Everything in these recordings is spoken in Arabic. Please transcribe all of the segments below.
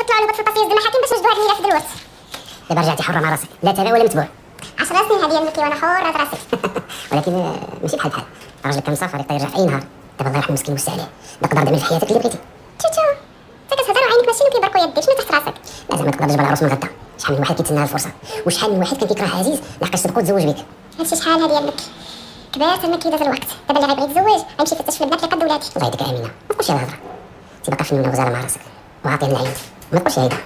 تطلعوا لهاد الباسيوز د المحاكم باش نجدوا هاد الملف د الورث. دابا رجعتي حره مع راسك، لا تابع ولا متبوع. 10 سنين هذه الملكي وانا حره راسي. ولكن ماشي بحال راجلك كان مسافر يقدر يرجع في اي نهار. دابا الله يرحم مسكين ويوسع عليه، تقدر تعمل في حياتك اللي بغيتي. تشوتشو انت كتهضر وعينك ماشي اللي كيبرقوا يديك، شنو تحت راسك؟ لا زعما تقدر تجبر العروس من غدا. شحال من واحد كيتسنى هاد الفرصه، وشحال من واحد كان كيكره عزيز لحقاش سبقو تزوج بك. هادشي شحال هادي الملكي كبرت الملكي داز الوقت، دابا اللي غيبغي يتزوج غيمشي يفتش في البنات اللي قد ولادي. الله يهديك امينه، ما تقولش هاد الهضره. تبقى فنونه وغزاله مع راسك وعاطيه من العين، ما تقولش هيدا.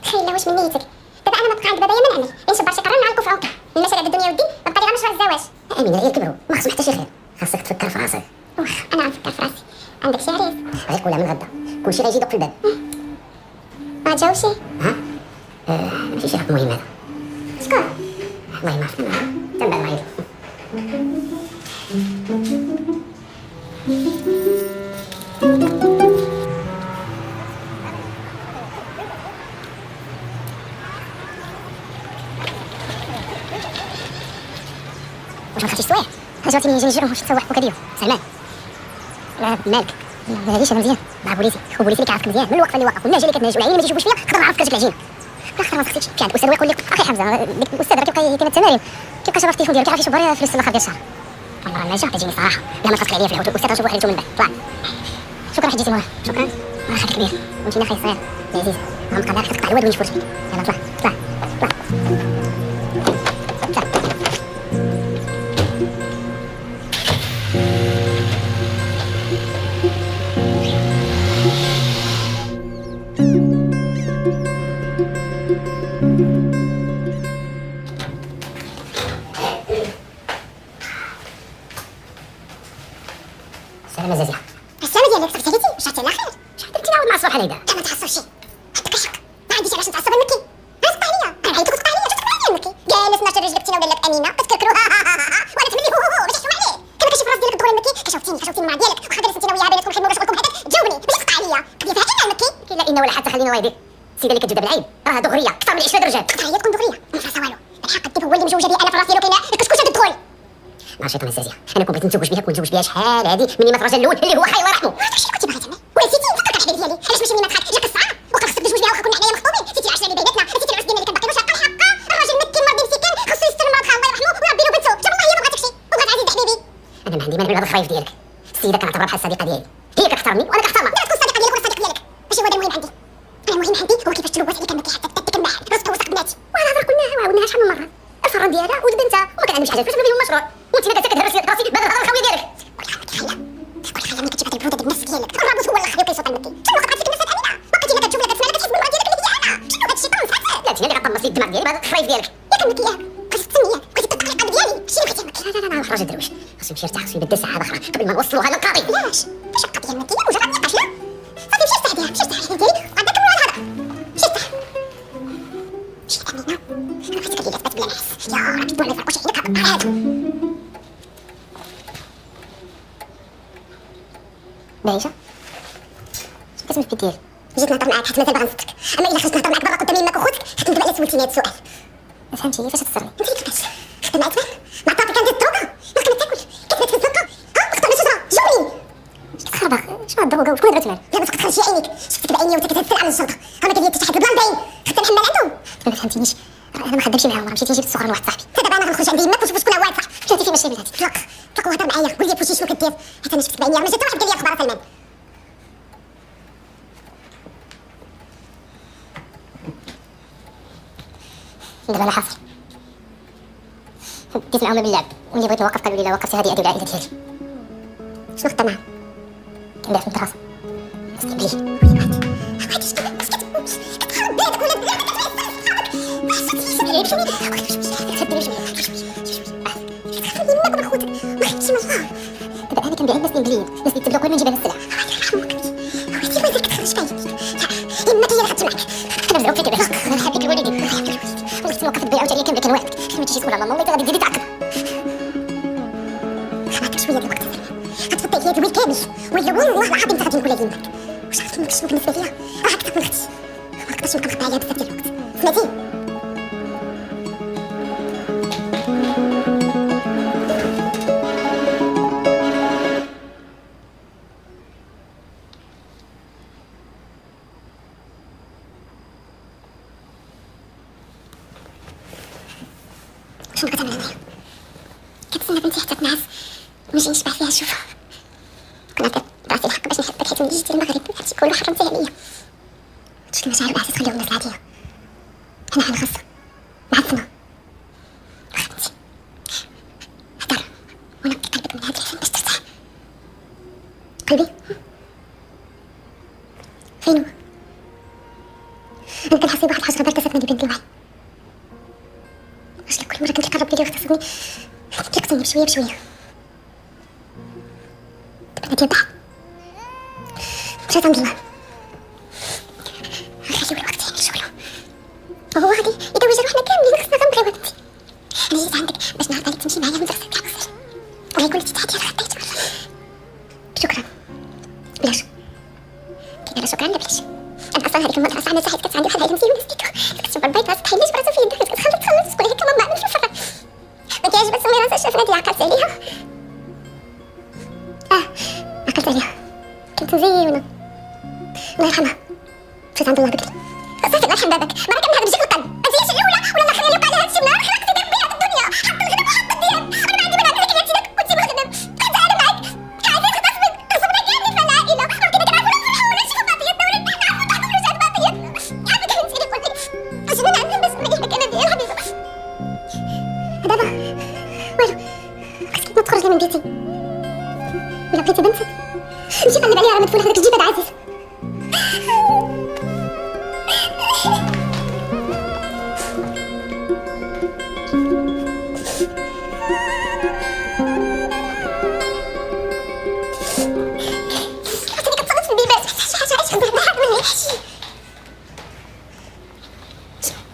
خير واش من نيتك؟ دابا انا ما بقى عند بابايا ما نعمل، نشبر شي قرن نعلقو في عوضه، المشاريع د الدنيا والدين ما بقى لي غير مشروع الزواج. امينه العيال كبروا ما خصهم حتى شي خير، خاصك تفكر في راسك. واخا انا غنفكر في راسي. عندك شي عريس؟ غير قولها من غدا، كلشي غيجي يدق في الباب. ما جاوشي؟ ها؟ ماشي شي حق مهم هذا. شكون؟ والله ما عرفت انا، حتى من بعد نعيط. واش ما خفتيش سوايع؟ جاوتيني جاني جرهم واش تسوح وكديو. سلمان لا مالك؟ ما غاديش انا مزيان مع بوليسي، وبوليسي اللي كيعرفك مزيان من الوقفه اللي واقف والنهجه اللي كتنهج والعين اللي ما تيشوفوش فيا خطر عرفت كتاك العجين. بالاخر ما خفتيش. في عند الاستاذ يقول لك اخي حمزه ديك الاستاذ راه كيبقى يدير التمارين، كيبقى شباب في التليفون ديالو كيعرف يشوف في نص الاخر ديال الشهر. والله راه ناجح تجيني صراحه. لا ما تفكر عليا في العود، الاستاذ غنشوف واحد من بعد. طلع شكرا حيت جيتي مورايا. شكرا. راه خاك كبير وانت ناخي صغير يا عزيز. غنبقى داك تقطع الواد ونشوف فيك. يلا طلع طلع طلع. السلامة زازية. السلامة ديالك تغتاليتي رجعتي على خير. شحال درتي نعاود مع الصباح هيدا؟ لا ما تعصبش حطك الحق، ما عنديش علاش نتعصب المكي. غير تقطع عليا، انا عيطت وتقطع عليا، تقطع عليا المكي. جالس ناشر رجلك تينا ودار لك امينه كتكركرو وانا تملي باش تحشم عليه. كما كتشوف راس ديالك الدخول المكي كشوفتيني مع ديالك وخا دايره سنتينا وياها بيناتكم خدمه شغلكم هذاك جاوبني باش تقطع عليا. قضيه فيها كاين المكي. لا إن ولا حتى خليني وايدي. السيده اللي كتجبد بالعيب راه دغريه اكثر من 20 رجال. تقطع عليا تكون دغريه ما فيها والو. بالحق الطيب هو اللي مجوجه بيه انا في راس ديالو كاينه الكشكوشه د الدخول. مع شيطان الزازيه، انا كون بغيت نتزوج بها كنت نتزوج بها شحال هادي مني ما الراجل الاول اللي هو حي الله يرحمه. داكشي اللي كنتي باغي تعمل ونسيتي فكر الحبيب ديالي علاش ماشي مني ما تخاك جاك الصعاب وقت خصك تجوج بها واخا كنا حنايا مخطوبين. نسيتي العشره اللي بيناتنا، نسيتي العرس ديالنا اللي كان باقي واش عقل حقا. الراجل مسكين مرضي مسكين خصو يستر مرضها الله يرحمه ويربي له بنته. جاب الله هي ما بغات داكشي وبغات عزيز حبيبي. انا ما عندي مانع بهذا الخرايف ديالك. السيده كنعتبرها بحال الصديقه ديالي، هي كتحترمني وانا كنحترمها. لا تكون الصديقه ديالك ولا الصديق ديالك ماشي هو هذا المهم عندي. انا المهم عندي هو كيفاش تلوث اللي كان حتى تديك المحل رزقه وسق بناتي. وهذا الهضره قلناها وعاودناها شحال من مره. الفران ديالها ولد بنتها وما كان عندهمش حاجه فاش بدا فيهم مشروع وانت ما كتكدهر راسك بهذا الهضره الخاويه ديالك. كل حاجه ملي كتجيب هاد البروده بالنفس ديالك الرابط هو اللي خليو كيصوت المكي. شنو وقعت فيك الناس امينه؟ بقيتي لا كتشوف لا كتسمع لا كتحس بالمراه ديالك اللي هي انا. شنو هاد الشيطان مسحت؟ لا انت اللي غطمس لي الدماغ ديالي بهذا الخرايف ديالك. ياك المكي ياك بغيتي تسمي ياك بغيتي تطبق القلب ديالي. شنو بغيتي المكي؟ لا راجل درويش خاصو يمشي يرتاح، خاصو يبدل ساعه اخرى قبل ما نوصلوها للقاضي. علاش؟ واش القضيه المكي وجا غنيقاش لا؟ صافي مشي ارتاح بها مشي ارتاح على ديالي وغدا كملوا هاد الهضره. مشي ارتاح مشي امينه انا بغيتك اللي تثبت بلا نعس. يا ربي الدول ما يفرقوش عليك هاد هادو. بايشه كتسمي في ديالي. جيت نهضر معاك حيت مازال باغا نصدقك، اما الا خرجت نهضر معاك باغا قدام يماك وخوتك حتندم على سولتيني هاد السؤال. ما فهمتي فاش تسرني. انت اللي كيفاش خدام مع عثمان مع طاطي كان ديال الدروكه ما كنا تاكل كيفاش في الزنقه ها قطعنا شجره جاوبني. تخربق شنو هاد الدروكه وشكون درت معاك؟ لا ما تخرجش عينيك شفتك بعيني وانت كتهزل على الجلطه هما كدير حتى شي حد البلان باين خدت الحمال عندهم. ما فهمتينيش، انا ما خدامش معاهم، راه مشيت نجيب السكر لواحد صاحبي. حتى دابا انا غنخرج عند يماك ونشوف شكون هو هاد صاحبي. شنو في ماشي بلاتي؟ طلق طلق وهضر معايا قول لي فوشي شنو كدير حتى انا شفتك بعيني راه ما جا حتى واحد قال لي اخبار سلمان. دابا انا حاصل ديت معاهم باللعب وملي بغيت نوقف قالوا لي لا وقفتي هذه العائله ديالي. شنو خدام معاهم؟ كنبيع في الدراسه استبليه. هادي شنو كتخرب بلادك ولا بلادك كتعيش يماك وخوتك ما خدتش من الله. دابا انا كنبيع الناس الانجليين، الناس اللي تبدا قبل ما نجيب انا السلعه. هادي مازال كتخرج فيا يماك هي اللي خدت معاك. انا مزعوب فيك دابا انا نحب لك الوالدين وليت نوقف تبيع عاوتاني كنبيع كان واحد ما تجيش تقول ماما والله غادي تزيدي تعقد. عطاك شويه ديال الوقت غتفضي عليا الويل كامل ولا والله العظيم غادي نقول يماك. واش عرفتي منك شنو بالنسبه ليا راه هكذا ما نقدرش نبقى نقطع عليها بزاف ديال الوقت سمعتي. شنو كتعمل هنايا؟ كتسنى بنتي حتى تنعس ونجي نشبع فيها نشوفها. كنعطي راسي الحق باش نحبك حيت ملي جيتي المغرب هادشي كله حرمتيه عليا. شفت المشاعر والاحاسيس خليهم الناس العاديه، حنا خاصة معفنة. واخا بنتي هدر ونقي قلبك من هاد الحزن باش ترتاح. قلبي فين هو؟ انا كنحس بواحد الحاجه غير كتسكنني بين الوعي. واش كل مره كنت كنقرب ليه ويغتصبني كيقتلني بشويه بشويه. دابا انا كنضحك مشيت عند الله نخليو الوقت يعمل شغلو وهو غادي يدوج روحنا كاملين. خصنا غنبغيو بنتي. انا جيت عندك باش نعرض عليك تمشي معايا ونغسل كاع غسل وغيكون لك تحدي غطيت مرة. شكرا. بلاش كي قال شكرا لا بلاش. انا اصلا هذيك المره صاحبتي صحيت كانت عندي واحد العيد مزيان ونسيتو. كتشوف البيض راسك تحيديش براسو في يدك تخلص تقول هيك ماما عمل في الفرن. ما كيعجبك تسمي راسها الشافه ديال عقلت عليها. عقلت عليها كنت زينه الله يرحمها. مشيت عند الله بكري صافي الله يرحم بابك. ما كان هذا بشكل القلب انت هي الشيء الاولى ولا الاخرين اللي وقع لها هادشي النهار خلقتي دير بيا في الدنيا. حط الغنم وحط الدياب. انا ما عندي بنات اللي كيعطينك وانت مخدم حتى انا معاك عايزين خطفك تصبنا كاملين في العائله. ممكن كنعرفوا نفرحوا ولا نشوفوا باطياتنا ولا نعرفوا نحضروا وجهات باطيات. عافاك انت اللي قلت لي اش انا نعمل باش نريحك انا ديال حبيبه. دابا والو خاصك ما تخرج لي من بيتي ولا بغيتي بنتك نمشي نقلب عليها راه مدفونه هذاك الجبل عزيز.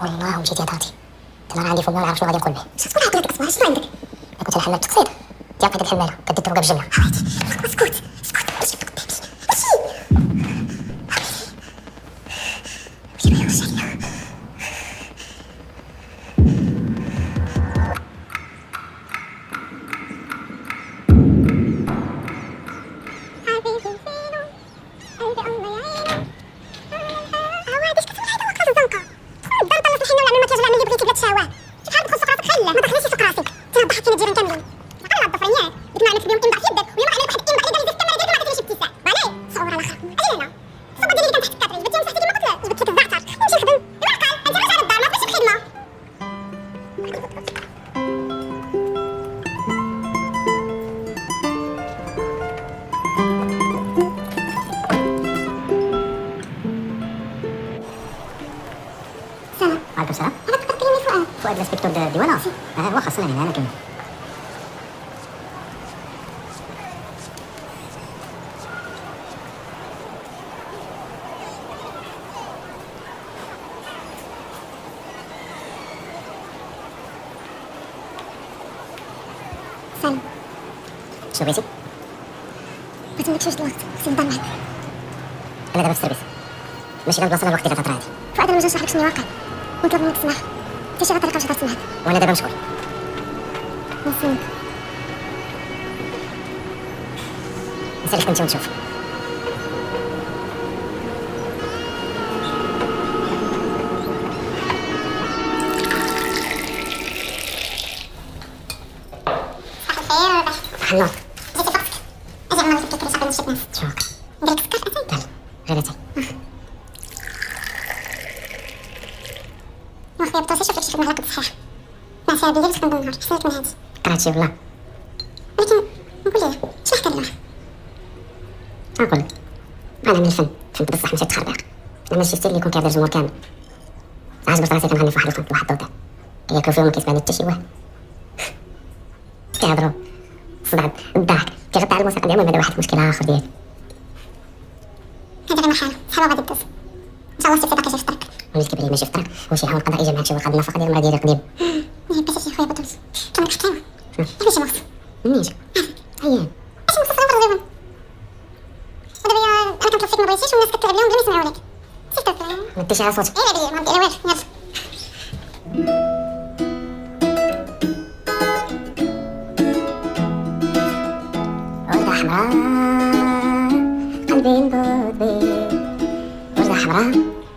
والله مشيت يا طاطي انا عندي فما نعرف شنو غادي نقول به. شكون عطاك الاسماء شنو عندك؟ انا كنت الحمام تقصير ديال قيد الحماله كدير تروق بالجمله. اسكت باش تبقى قدامي وعليكم السلام. فؤاد الانسبكتور ديوانا. هو خاصنا هنا انا كمل. سلام. شنو بغيتي؟ بغيت منك شويه الوقت خصني نهضر معاك. انا دابا في السيرفيس ماشي غنبلاصه الوقت اللي غتهضر عادي. فؤاد انا ما جاش نشرح لك شنو واقع ونطلب منك تسمح حتى شي غطريقه باش غتسمعك. وانا دابا مشغول. نسيت نسالك انت ونشوف. الخير النور. جيتي فقط اجي عمري تفكري صافي نشوف ناس شنو ندير لك سكر اتاي لا غير اتاي. واخا بطاسه شوف لك شي خدمه على قد الصحيح مع ساعه بيا باش كنضل النهار حسيت من هادي قرات شي والله. ولكن نقول ليه شنو حكى لي نقول لك انا من الفن فهمت بصح مشيت تخربيق. انا ماشي ستيل اللي يكون كيهضر الجمهور كامل. عجبت راسي كنغني في واحد الفن واحد الضوضاء ياكلوا فيهم ما كيتبان حتى شي واحد. كيهضروا صداع الضحك كيغطي على الموسيقى ديالهم. هذا واحد المشكل اخر ديالي. هذا غير محال صحابه غادي تدوز ان شاء الله السيف يجي في الطريق. وليت كيبان لي ماشي في الطريق واش يعاون قضاء يجي معاك شي واحد النفقه ديال المراه ديالي قديم. بس شي خويا بطوز كان كتحكيو هذا شي مخص منين جا اييه اش مخصص غير غير ودابا انا كنطلب فيك ما بغيتيش والناس كتلعب لهم بلا ما يسمعوا لك سير ما ديرش على صوتك. ايه بيا ما بدي انا والو يلا. وردة حمراء قلبي ينبض بيك. وردة حمراء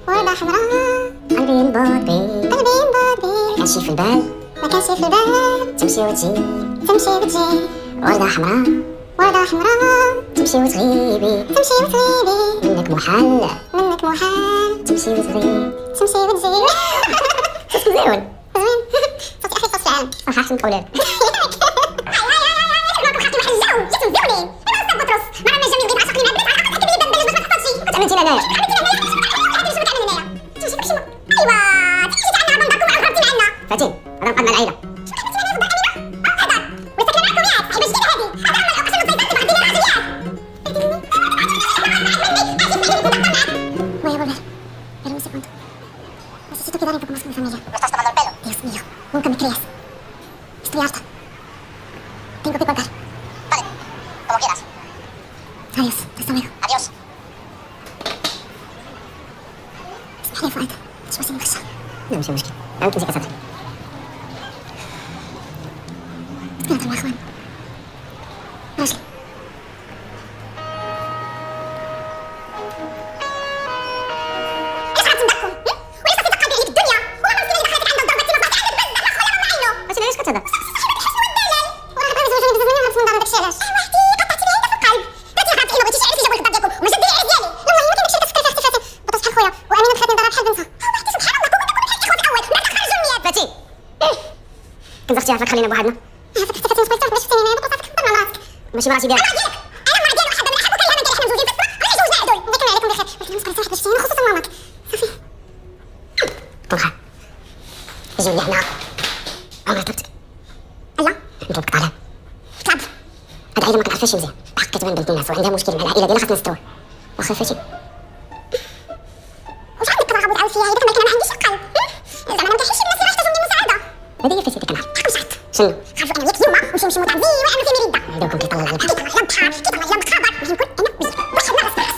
وردة حمراء قلبي ينبض بيك. قلبي ينبض بيك كان شي في البال ما كانش في الباب تمشي وتجي تمشي وتجي وردة حمراء وردة حمراء تمشي وتغيبي تمشي وتغيبي منك محل منك محال تمشي وتغيب تمشي وتجي صوتك مزيون زوين صوتي أخي صوت العالم صراحة أحسن قولان تعملتينا أنايا فاتين هذا نقعد مع العائلة Nunca me creas. Estoy harta. Tengo que colgar. Vale, como quieras. Adiós. Hasta luego. Adiós. اسمح لي يا فؤاد. مش بس مخشة. لا مش مشكلة أنا تمسك صدري يلا مع اخوان. راجل. ايش عاد تندقكم؟ وليس في دقة في الدنيا. هو ما مسكين اللي دخلتك عنده ضربة سنة وطلعت عندك بس دخل ولا عينه. أصل ليش كنت هذا؟ وراه بغيت زوجوني بزاف مني وعرفت من دار داكشي علاش. ايوا حتى قطعتي لي عندك في القلب. باتي غادي ما بغيتيش تعرفي جابوا الخطاب ديالكم وما جات لي العرس ديالي. والله ما كاين داكشي اللي تفكري فيه اختي فاتن. بطل بحال خويا وامينه دخلت نضرب بحال بنتها. هو حتى سبحان الله كون بحال الاخوات الاول بعد خرجوا النيات. فاتين كنت اختي عارفة خلينا بوحدنا عافاك حتى فاتن صبرت علاش شفتيني انا بطل صافي كبر مراتك. ماشي مراتي ديالك انا المرة ديالي واحدة من الحب وكلها من ديالي حنا مزوجين بس ولا زوجنا عدول. الله يكمل عليكم بخير. ولكن مسكرة صراحة باش تجيني خصوصا ماماك. صافي. طلخة يجيو لي هنا عمرها طلبتك الله نطلبك طالع تلعب. هاد العائلة ما كنعرفهاش مزيان بحق كتبان بنت الناس وعندها مشكل مع العائلة ديالها خاصنا نستوى واخا فاتين واش عندك كترغب وتعاود فيا هيداك ما عنديش القلب. زعما انا مكنحسش الناس اللي يحتاجوا مني مساعدة. هذه هي فاتين كنعرف حق مشعط. شنو خرجوا انا وياك اليوم ونمشيو نشموا طعم زين ويعملوا فيه مريدة. عندكم كيطلع على البحر كيطلع يا بحر كيطلع يا مخابر باش نكون انا بيا وحدنا راس براس.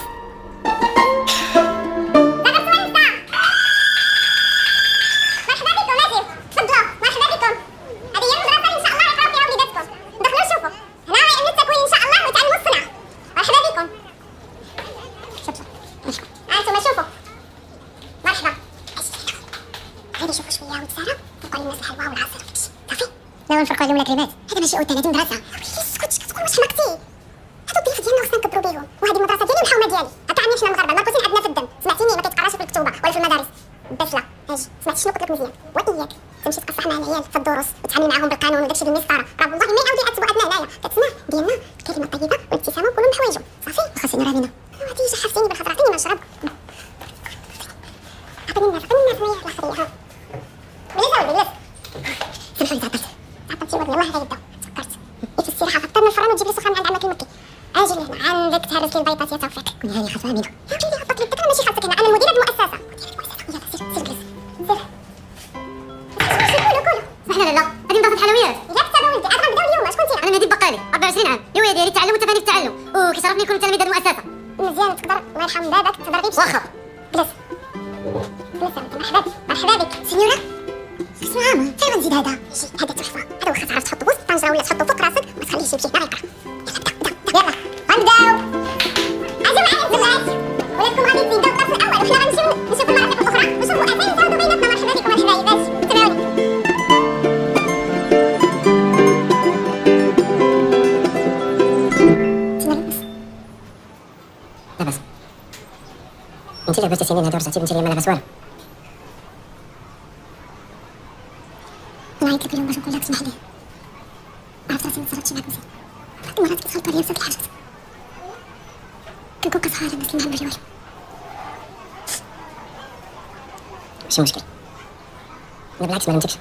مرحبا بكم نازل. تفضلوا مرحبا بكم. هذه هي المدرسة اللي ان شاء الله يقراو فيها وليداتكم. دخلوا شوفوا. هنا يعلم التكوين ان شاء الله ويتعلموا الصنعة. مرحبا بكم. انتم شوفوا. مرحبا. غادي نشوفوا شوية ولد سارة نفرقوا للناس الحلوى والعصير وداكشي. صافي؟ لا نفرقوا عليهم الكلمات هذا ماشي اوتيل هذه مدرسة. اسكت كتقول واش حماقتي. هادو الضيوف ديالنا خصنا نكبروا بيهم وهذه المدرسة ديالي والحومة ديالي. هكا عندنا حنا المغاربة المركوزين عندنا في الدم. سمعتيني ما كيتقراش في الكتوبة ولا في المدارس. بس لا اجي سمعتي شنو قلت لك مزيان وإياك تمشي تقصح مع العيال في الدروس وتعاملي معاهم بالقانون وداكشي بالمسطرة. راه والله ما يعاودوا يعتبوا عندنا هنايا. كتسمع ديالنا الكلمة الطيبة والابتسامة وكلوا من حوايجهم. صافي وخاصني راه هادي شحفتيني بالخضر عطيني ما نشرب. عطيني الناس مية الاخرية ها. بليز بليز. سمحوا لي تعطلت والله غير يبداو تفكرت في السيرة فطرنا الفران وتجيب لي سخان من عند عمك المكي. اجي لهنا عندك تهرس لي البيضات يا توفيق. كوني هاني خاصة امينة. يا وليدي هبط لي الذكر ماشي خاصك هنا انا مديرة المؤسسة. يلا سير سير جلس سير. قولوا صحنا لا هذه مدرسة حلويات يا كتابة ولدي عاد غنبداو اليوم شكون انت؟ أنا نادي بقالي 24 عام الهواية ديالي التعلم والتفاني في التعلم وكيشرفني نكون تلميذ هذه المؤسسة مزيان تقدر الله يرحم بابك تهضر غير واخا جلس جلس يا ولدي مرحبا مرحبا بك سينيورا. اسمع عامة فين غنزيد هذا؟ يجي هذا تحفة. هذا واخا تعرف تحطو وسط الطنجرة ولا تحطو فوق راسك وما تخليهش يمشي هنا غيقرا. يلا غنبداو. اجيو معايا الزبائن ولادكم غادي تزيدوا الدرس الاول وحنا غنمشيو نشوفوا المرافق الاخرى ونشوفوا اسامي تعاودوا بيناتنا. مرحبا بكم مرحبا باش تبعوني. لاباس انت لاباس سنين هادو رجعتي بنتي لي ما لاباس والو الله يعيط لك اليوم باش نقول لك اسمح لي. عرفت راسي ما تصرفتش معاك مزيان. بعض المرات كتخلطوا ليا بزاف الحاجات كنكون كنسهر الناس اللي ما عندها والو. ماشي مشكل انا بالعكس ما نمتكش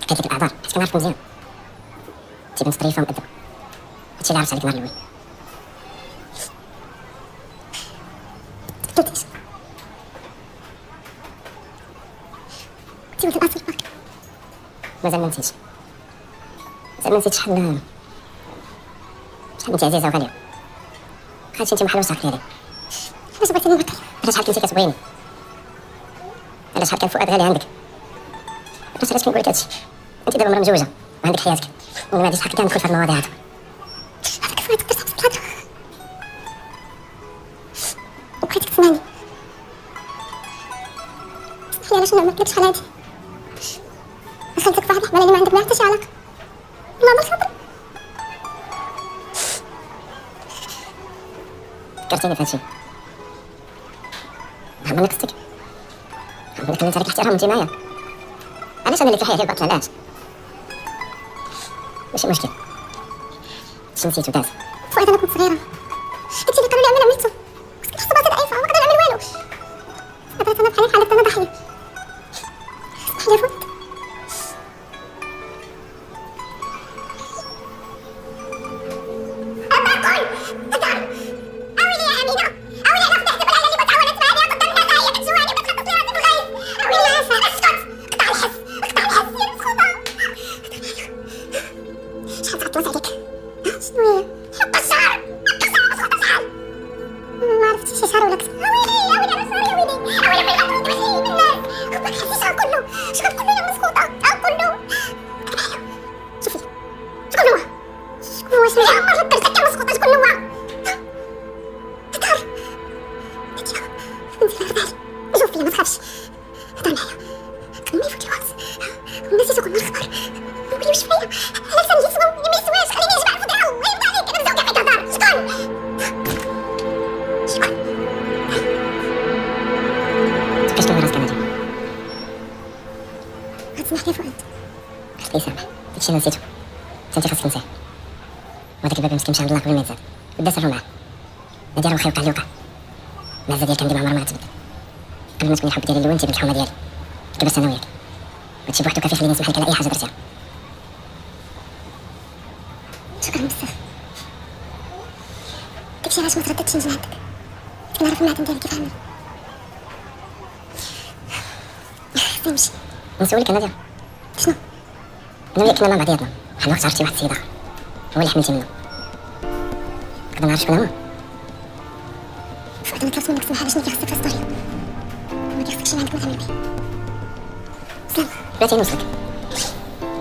حكيت لك الاعذار حيت كنعرفك مزيان انت بنت ظريفة ومؤدبة هادشي اللي عرفت عليك النهار الاول. تبديش انت ولد الاصل باك. مازال ما نسيتش شحال انت عزيزة وغالية. هادشي انت محل وسعك ليالي علاش بغيتيني نبطل؟ علاش شحال كنتي كتبغيني علاش شحال كان فؤاد غالي عندك علاش كنقول لك هادشي. انت دابا مرا مزوجة وعندك حياتك وما غاديش حق ندخل في هاد المواضيع هادو. هذاك فؤاد تقدر تحبس الهضرة وبغيتك تسمعني. اسمحلي علاش انا ما قلتلكش على هادي. خالتك صاحبي ولا اللي ما عندك ما حتى شي علاقه ما بالخطر. فكرتيني في هادشي. نعمل لك قصتك، نعمل لك انت عليك احترام انت معايا. علاش انا اللي في حياتي الباطل؟ علاش؟ ماشي مشكل، شي نسيتو داز. فؤاد انا كنت صغيره، داكشي اللي قالوا لي عملنا عملتو، كنت كنحس براسي ضعيفه وما نقدر نعمل والو. بدات انا بحالي حالك انا ضحيه. اسمح لي فؤاد. كيفاش كان راسك انا جاي؟ غتسمح لي فؤاد. خصك يسامح، داكشي اللي نسيتو انت خاصك تنساه. وهداك الباب مسكين مشى عند الله قبل ما يتزاد، بدا سرو معاه. نادي راه وخا يوقع اللي وقع. العزه ديال كان ديما عمرها ما غتبدل. قبل ما تكون الحب ديالي الاول تيبان الحومه ديالي. كبرت انا وياك. هادشي بوحدو كافي يخليني نسمح لك على اي حاجه درتيها. شكرا بزاف. داكشي علاش ما ترددتش نجي لعندك، كنعرف المعدن ديالك كيف عامل. نمشي. نسولك انا ديال شنو؟ انا وياك كنا مع بعضياتنا، بحال وقت عرفتي واحد السيد اخر هو اللي حملتي منه. نقدر نعرف شكون هو؟ فؤاد انا طلبت منك تسمح باش نجي خاصك في الستوري، ما كيخصكش شي ما عندك ما تعمل به. سلام. بغيتي نوصلك.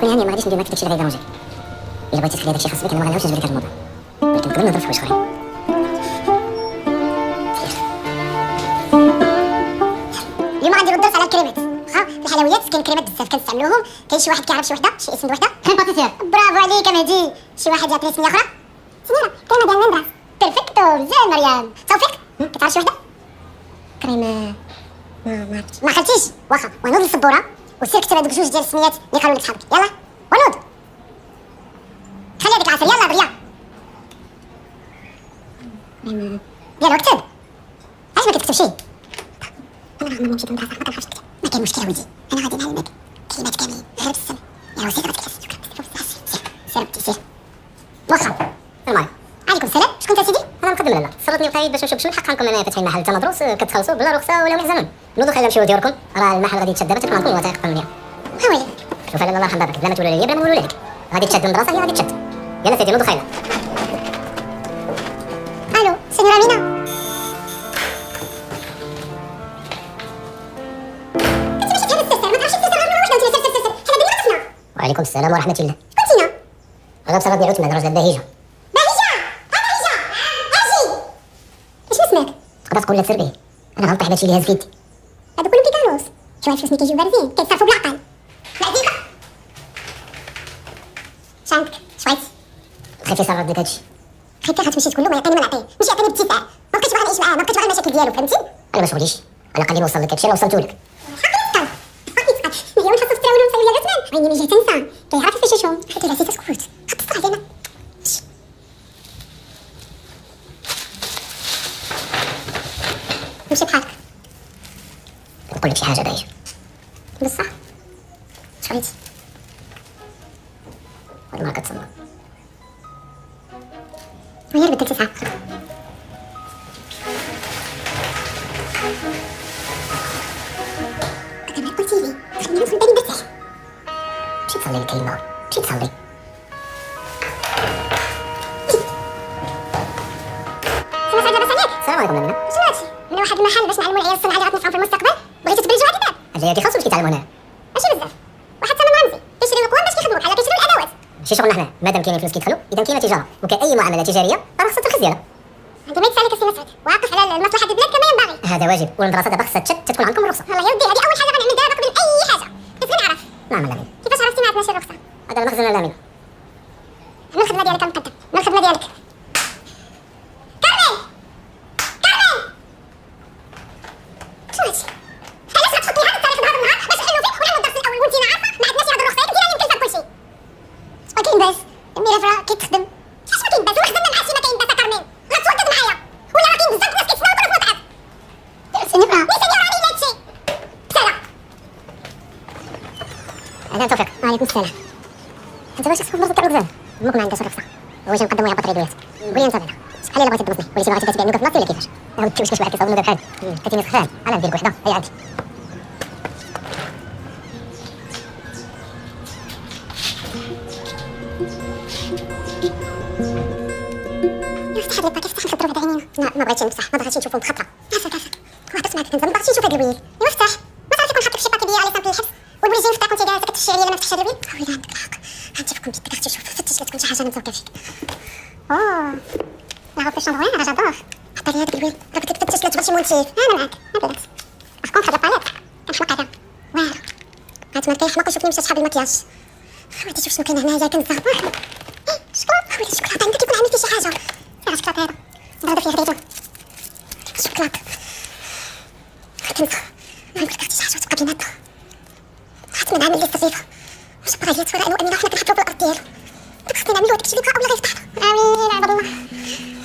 كون هانيه ما غاديش ندير معاك داكشي اللي غيديرونجيك. الا بغيتي تخلي داكشي خاص بك انا ما غنعاودش نجبد لك هاد الموضوع، ولكن نقدر نهضر في حوايج اخرين. اليوم غنديرو الدرس على الكريمات. واخا في الحلويات كاين كريمات بزاف كنستعملوهم. كاين شي واحد كيعرف شي وحده شي اسم وحده كريم باتيسير. برافو عليك مهدي. شي واحد يعطيني سميه اخرى. سميره كريمه ديال المندراس. بيرفكتو مزيان مريم. توفيق كتعرف شي وحده كريم ما عرفتش ما خلتيش. واخا ونوض للسبوره وسير كتب هذوك جوج ديال السميات اللي قالوا لك صحابك. يلا ونوض خلي هذيك العصير. يلا بريا يلا اكتب. علاش ما كتكتبش؟ انا رغم اني مشيت للمدرسه ما كنعرفش نكتب. ما كاين مشكله ولدي، انا غادي نعلمك كلمات كاملين غير بالسمع. يا وسير غادي تكتب. سير بنتي سير. واخا المهم عليكم السلام. شكون انت سيدي؟ انا مقدم لاله صرتني وقايد باش نشوف شنو الحق عنكم انا فاتحين محل تما دروس كتخلصوا بلا رخصه ولا محزنون. نوضوا خلينا نمشيو ديوركم، راه المحل غادي يتشد دابا تكون عندكم الوثائق القانونيه. ها ويلي شوف الله يرحم بابك بلا ما تقولوا لي بلا ما نقولوا لك غادي تشد المدرسه هي غادي تشد. يلا سيدي نوضوا خلينا. الو سينيورا مينا. انت ماشي تهرس السرسر ما تعرفش السرسر غير مره واحده وانت سرسر. حنا بينا قصنا. وعليكم السلام ورحمه الله. كنتينا انا بصراحه عثمان راجل بهيجه. بهيجه بهيجه اجي. اش اسمك؟ تقدر تقول لي سر به انا غنطيح بهادشي اللي هاز في يدي. هادو كلهم بيكانوس. شويه الفلوس ملي كيجيو بارزين كيتصرفوا بالعقل. معزيكا شعندك شويت خايف يصرف لك هادشي. خايفة غتمشي تقول له ما يعطيني ما نعطيه. ماشي يعطيني باتساع. ما بقيتش باغي نعيش معاه، ما بقيتش باغي المشاكل ديالو فهمتي؟ انا ما شغليش، انا قال لي نوصل لك هادشي راه وصلتو لك. حقا يتقال هي وين خاصك تراولهم سالي يا عثمان. عيني ملي جات تنسى كيعرف يفششهم. حتى راسي تسكت خط الصح علينا. مشي بحالك. نقول لك شي حاجه بايجه بصح شغيت هاد المره كتصنع. وهي اللي بدلتي ساعة. أنا قلتي لي خليني نوصل بالي مرتاح. مشي تصلي لك النهار، مشي تصلي. سما سعد لاباس عليك؟ السلام عليكم امينه. شنو هادشي؟ من واحد المحل باش نعلمو العيال الصنعة اللي غتنفعو في المستقبل. بغيتي تبرجو هاد الباب؟ هادي هادي خاصو باش كيتعلموا هنا. ماشي بزاف. واحد ثمن رمزي كيشريو القوام باش كيخدمو بحال كيشريو الأدوات. ماشي شغلنا حنا، مادام كاينين فلوس كيدخلوا اذا كاينه تجاره وكاي معامله تجاريه راه خاصها ترخيص ديالها. عندي ما يتسالك السي مسعود واقف على المصلحة ديال البلاد كما ينبغي. هذا واجب، والمدرسه دابا خاصها تشد تكون عندكم الرخصه. والله يا ودي هذه أول حاجة غنعمل دابا قبل أي حاجة. بس غير نعرف نعم الامين. كيفاش عرفتي عندناش الرخصه. هذا المخزن ولا منه؟ من الخدمه ديالك المقدم، من الخدمه ديالك. كارمين شنو هادشي؟ علاش غتحطني هذا التاريخ نهار النهار باش نحلو فيه ونعمل الدرس الاول وانتي عارفه ما عندناش هاد الرخصه انت يمكن فيها كلشي. ما كاين باس الميرافرا كيتخدم. اش ما كاين باس هو خدمنا مع شي ما كاين باس كارمين. غتوقد معايا ولا راه كاين بزاف ناس كيتسناو كل في وضعك. سينيورا راني هادشي. سلام. اهلا توفيق. وعليكم السلام. انت واش خصك مرض تاع المخزن؟ امك ما عندهاش الرخصه. هو جا مقدم ويهبط ريدويات. قول لي انت بعدا شحال الا بغيتي تدوزني ولا شي بغيتي تبات بيع النوكا في بلاصتي ولا كيفاش؟ هاو التي واش كاش واحد كيصاوب النوكا بحال كتيني خفان انا ندير لك وحده هي عندي. افتح هاد الباكيت افتح نخدرو هاد عينينا. لا ما بغيتش نفتح ما بغيتش نشوفهم بخطره. عافاك واحد سمعت كنزل ما بغيتش نشوف هاد الويل. افتح ما تعرف يكون حاطك شي باكي ديال على سامبل الحبس والبوليسين يفتح كنتي جالسه كتشري عليا ما نفتحش هاد الويل. ويلي عندك الحق غنجي فيكم بيدك اختي شوف فتش لا تكون شي حاجه انا مزوقه فيك. لا غوف الشامبر وين راه جادور حتى لي هاداك الويل راه كنت كتفتش لا تبغي شي مونتيف. انا معاك ما بالعكس كون هاد الباليت كنحماق عليها والو غاتمال كيحماق ويشوفني مشات شحال المكياج. وليدي شوف شنو كاين هنايا كنزه شكون وليدي الشوكولاته عندك يكون عامل فيه شي حاجه. راه الشوكولاته هذا نضرب فيها خديتو الشوكولاته كنزه نقول لك عرفتي شي حاجه تبقى بيناتنا. حيت من عامل لي الصفيفه واش بغا ليا تفرق انا وامينه وحنا كنحطو في الارض ديالو. داك خصني نعملو هاداك الشيء اللي بغا اولا غيفتحنا. امين عبد الله.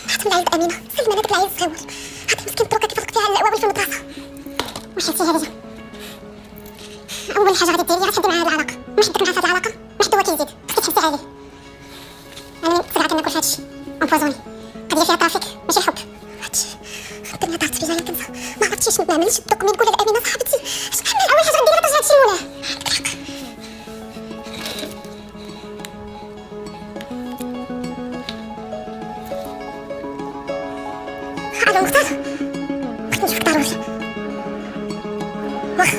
حتى من العيد امينه سلمنا داك العيد الصغير هذا مسكين الدروكه كيف فيها الاواوي في المدرسه. وحياتي هذه اول حاجه غادي ديري غتحدي معاه العلاقه. ما حدك معاه هاد العلاقه ما حد هو كيزيد خصك تحبسي عليه. انا سرعه كناكل هادشي امبوزوني قضيه فيها ترافيك ماشي حب. هادشي الدنيا ضاعت فيا يمكن ما عرفتش شنو نعمل. شدوك من نقول لامينه صاحبتي اش نعمل. اول حاجه غندير هادشي المولاه. الو مختار بغيت نشوفك ضروري. واخا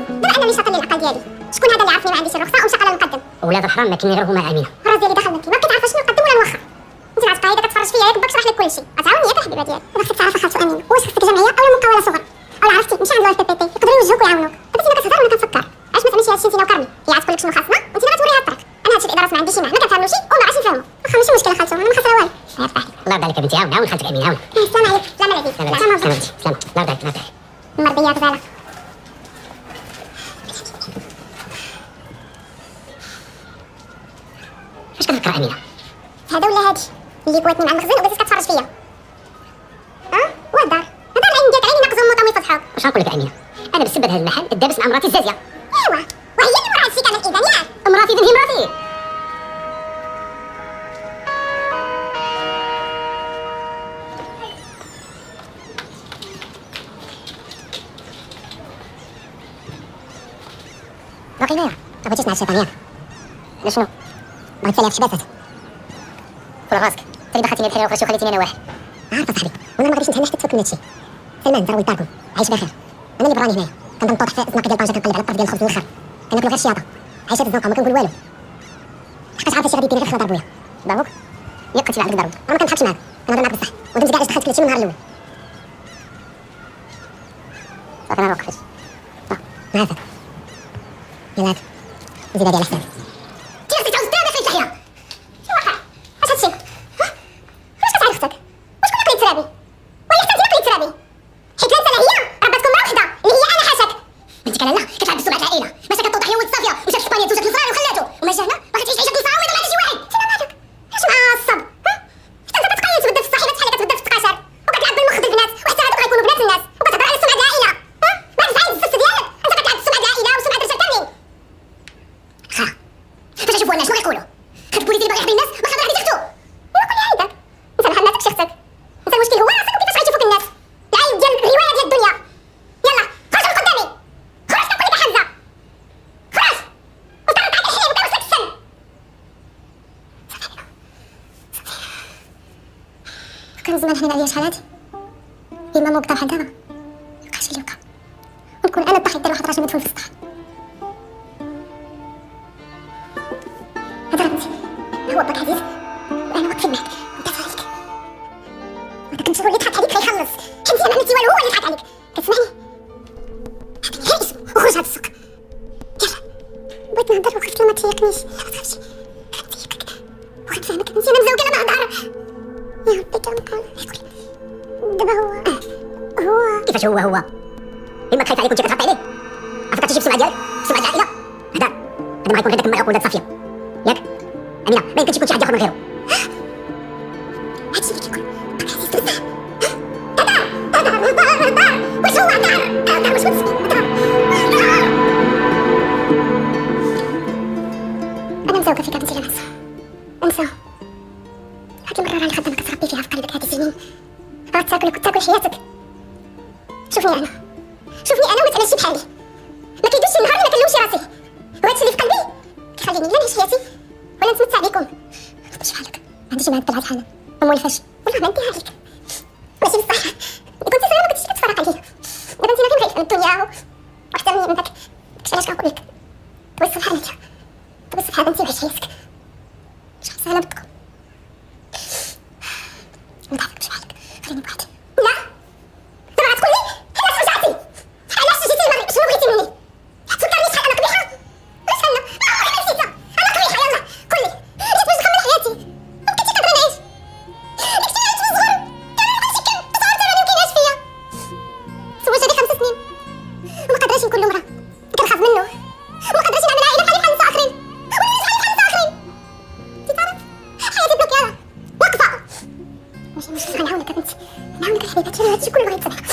بما انني شاطر للعقل ديالي شكون هذا اللي عرفني ما عنديش الرخصه ومشى على المقدم؟ ولاد الحرام ما كاين غير هما امينه. الراس ديالي دخل منك ما بقيت عارفه شنو نقدم ولا نوخر. انت غتبقى هيدا كتفرج فيا ياك باك نشرح لك كلشي غتعاوني ياك الحبيبه ديالي. دابا خصك تعرف خالته امينه واش خصك جمعيه اولا مقاوله صغر اولا عرفتي مشي عند البي بي تي يقدروا يوجهوك ويعاونوك. دابا انت كتهضر وانا كنفكر علاش ما تعملش هادشي انت وكرمي هي عتقول لك شنو خاصنا وانت اللي غتوريها الطريق. انا هادشي الاداره ما عنديش معاه ما كنفهملوش وما عرفتش نفهمو. واخا ماشي مشكله خالته انا ما خاسره والو. الله يرضى عليك يا بنتي عاون خالتك امينه عاون. السلام عليكم. سلام عليكم. سلام بنتي سلام الله يرضى عليك. مرضيه غزاله. واش كتفكر امينه؟ هذا ولا هادي اللي كواتني مع المخزن وبدات كتفرج فيا. والدار هذا العين ديالك عيني ناقصهم موطا ويفتحوك. واش غنقول لك امينه؟ انا بسبب هذا المحل دابس مع مراتي الزازيه. ايوا وهي اللي مورا هادشي كامل اذا ياك. مراتي هي مراتي. باقي ليا ما بغيتيش نعرف شيطان ياك. لا شنو بغيت تسالي في حباسات فول راسك انت اللي دخلتيني الحريره وخرجتي وخليتيني انا واحد. عارفه صاحبي وانا ما غاديش نتهنى حتى تفك من هادشي. سلمان انت راه ولد داركم عايش بخير. انا اللي براني هنايا كنضم طوح في الزنقه ديال طنجه كنقلب على الطرف ديال الخبز والخر كناكلو غير الشياطه عايشه في الزنقه ما كنقول والو. حقاش عارفه شي غادي يديني غير خلا ضرب بويا. ضربوك؟ ياك كنتي عندك ضرب. انا ما كنضحكش معاك كنهضر معاك بصح وانت كاع دخلت كلشي من النهار الاول. صافي انا وقفت. عافاك يلا هاك زيد هادي على حسابي. انت خصك تعاود ترابي في الجحيه. شنو واقع؟ اش هادشي؟ واش كتعرف اختك؟ واش كنا قليت ترابي؟ ولا حتى انت قليت ترابي؟ حيت لا انت لا هي رباتكم مرا وحده اللي هي انا حاشاك. بنتك لالا كتلعب بالسمعه العائله ماشي كتوضح هي ولد صافيه ومشات في اسبانيا تزوجت للفرار وخلاته وما جانا باغي تعيش عيشه كنصعه ويضل على شي واحد. انت مالك؟ اش معصب؟ حتى انت كتقيد تبدل في الصحيفه بحال كتبدل في التقاشر وكتلعب بالمخ البنات وحتى هادوك غيكونوا بنات الناس وكتهضر على السمعه العائله. بعد زعيد الزفت ديالك انت كتلعب بالسمعه العائله وسمعه الرجال كاملين. خا باش نشوفوا الناس شنو غيقولوا؟ هاد البوليس اللي باغي يحمي الناس ما خاطر غادي تاخذو. انا كل هيداك انت ما حماتكش اختك. انت المشكل هو راسك وكيفاش غيشوفوك الناس. العيب ديال الروايه ديال الدنيا. يلا خرج من قدامي. خرج كنقول لك يا حمزه. خرج وطرد على الحليب وكنوصلك السن. كان زمان حنين عليا شحال هادي اما موقطه بحال دابا مبقاش اللي وقع ونكون انا الضحيه ديال واحد الراجل مدفون في السطح. هذا بنتي هو باك عزيز وانا واقفين معاك وندافع عليك. هذاك المسؤول اللي ضحك عليك غيخلص حيت انت ما عملتي والو هو اللي ضحك عليك. كتسمعني؟ عطيني غير اسمه وخرج هاد السوق. يلا بغيت نهضر وخفت ما تيقنيش. خفتي وخفت فهمك انت انا مزوقه انا نهضر. يا ربي كنقول دابا هو كيفاش هو إما خايف عليك وانت كتهبط عليه؟ عرفتي تجيب السمعة ديالك سمعة العائلة؟ هذا ما غيكون غير داك المرأة ولاد صافية ياك؟ أمينة ما يمكنش يكون شي حد آخر من غيره. هادشي اللي كيقول باك عزيز بزاف. هدار واش هو هدار واش هدار انا مزوقه فيك انت لا انسى هاد المرة اللي خدامك كتربي فيها في قلبك هاد السنين غتاكلك وتاكل حياتك. شوفني انا وما تعملش بحالي ما كيدوزش النهار اللي ما كنلومش راسي وهادشي اللي في قلبي كيخليني لا نعيش حياتي ولا نتمتع بكم. خدش بحالك ما عنديش معاك بالعاد حالا ومولفاش والله ما نديها لك ماشي بصح كنتي صغيره ما كنتيش كتفرق عليا دابا انت ما كنبغيك من الدنيا وحتى من داك داكشي علاش كنقول لك توصل بحال انت توصل بحال انت وعيش حياتك شحال سهله بدكم ما تعرفش بحالك خليني بوحدي. لا دابا غتقول لي علاش رجعتي علاش جيتي المغرب شنو بغيتي مني تفكرني شحال انا قبيحه علاش انا نسيتها انا قبيحه يلا قول لي جيت باش نكمل حياتي ما كنتي كنبغي نعيش داكشي اللي عشت من صغر كان ما بغيتش تصورت انا ميمكنهاش فيا تزوجت هادي 5 سنين وما قدرتش نكون له مرا كنخاف منه وما قدرتش نعمل عائله بحال نساء اخرين وليت بحال نساء اخرين انت تعرف حياتي بلوكياله واقفه ماشي غنعاونك بنتي نعاونك الحبيبات انا هادشي كله بغيت تصبح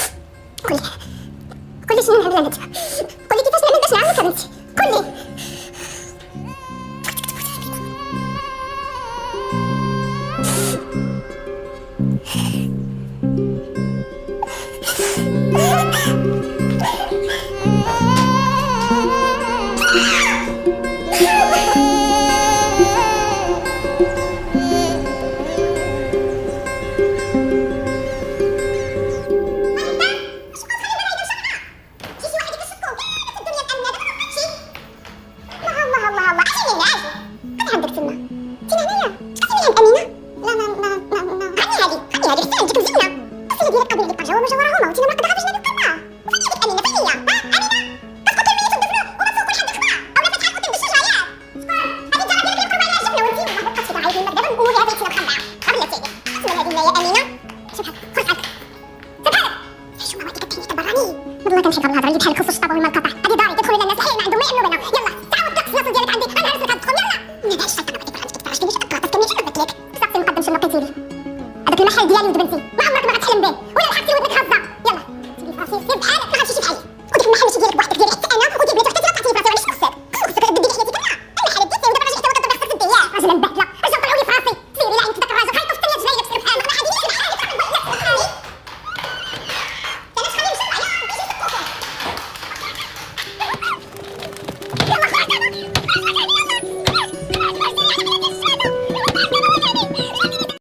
قولي شنو نعمل انا دابا قولي كيفاش نعمل باش نعاونك بنتي قولي والله كنحب الهضره اللي بحال الكف والشطابه والملقطه هادي داري كيدخلوا لنا الناس حي ما عندهم ما يعملوا بنا يلا تعاود داك الصياصه ديالك عندي انا هرسلك هتدخل يلا هذا الشيطان ما كيفرحش كيفرحش كيفاش كتعطف كمية شنو قلت لك صافي مقدم شنو لقيتي لي هذاك المحل ديالي ولد بنتي ما عمرك ما غتحلم به ولا لحقتي ودنك هزه يلا سير بحالك ما غتمشيش بحالي وديك المحل ماشي ديالك بوحدك ديالي حتى انا وديك بنتي حتى تعطيني براسي وانا شنو خصك المحل ديالي ودابا راجل حتى هو كتضرب خسرت الديار راجل مبهدل